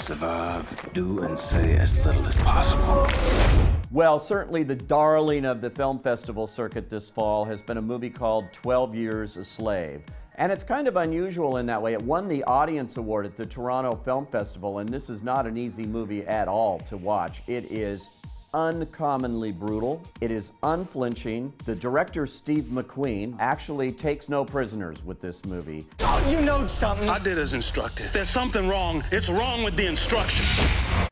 survive, do and say as little as possible. Well, certainly the darling of the film festival circuit this fall has been a movie called 12 Years a Slave. And it's kind of unusual in that way. It won the Audience Award at the Toronto Film Festival, and this is not an easy movie at all to watch. It is uncommonly brutal. It is unflinching. The director, Steve McQueen, actually takes no prisoners with this movie. Oh, you know something. I did as instructed. There's something wrong. It's wrong with the instructions.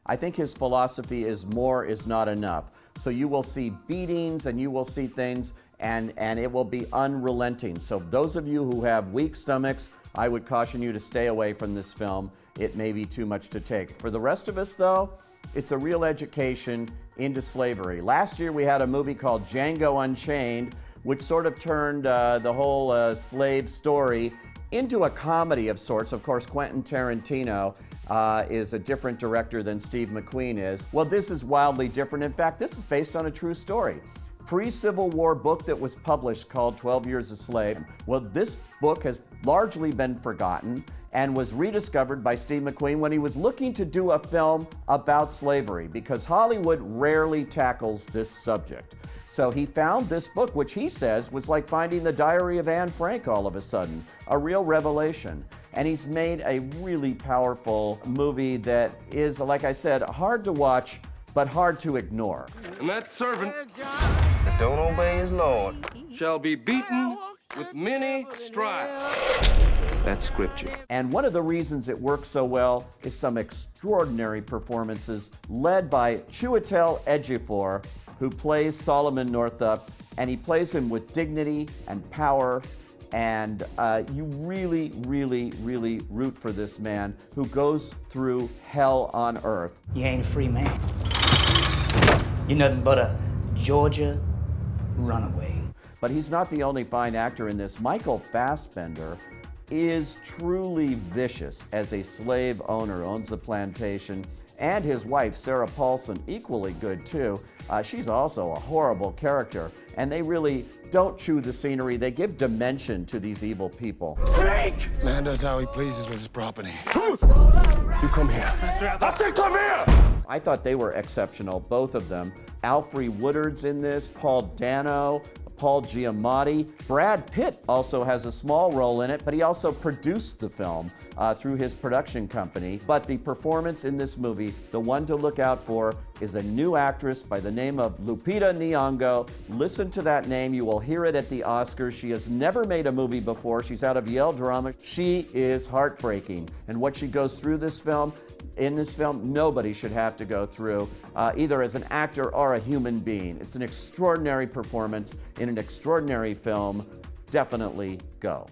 I think his philosophy is more is not enough. So you will see beatings and you will see things, and it will be unrelenting. So those of you who have weak stomachs, I would caution you to stay away from this film. It may be too much to take. For the rest of us, though, it's a real education into slavery. Last year we had a movie called Django Unchained, which sort of turned the whole slave story into a comedy of sorts. Of course, Quentin Tarantino is a different director than Steve McQueen is. Well, this is wildly different. In fact, this is based on a true story. Pre-Civil War book that was published called 12 Years a Slave. Well, this book has largely been forgotten and was rediscovered by Steve McQueen when he was looking to do a film about slavery, because Hollywood rarely tackles this subject. So he found this book, which he says was like finding the Diary of Anne Frank all of a sudden, a real revelation. And he's made a really powerful movie that is, like I said, hard to watch, but hard to ignore. And that servant that don't obey his Lord shall be beaten with many stripes. That's scripture. And one of the reasons it works so well is some extraordinary performances led by Chiwetel Ejiofor, who plays Solomon Northup, and he plays him with dignity and power. And you really, really, really root for this man who goes through hell on earth. You ain't a free man. You're nothing but a Georgia runaway. But he's not the only fine actor in this. Michael Fassbender is truly vicious as a slave owner, owns the plantation, and his wife, Sarah Paulson, equally good too. She's also a horrible character, and they really don't chew the scenery. They give dimension to these evil people. Speak! Man does how he pleases with his property. You come here. I say come here! I thought they were exceptional, both of them. Alfre Woodard's in this, Paul Dano, Paul Giamatti. Brad Pitt also has a small role in it, but he also produced the film through his production company. But the performance in this movie, the one to look out for, is a new actress by the name of Lupita Nyong'o. Listen to that name. You will hear it at the Oscars. She has never made a movie before. She's out of Yale Drama. She is heartbreaking. And what she goes through in this film, nobody should have to go through, either as an actor or a human being. It's an extraordinary performance in an extraordinary film. Definitely go.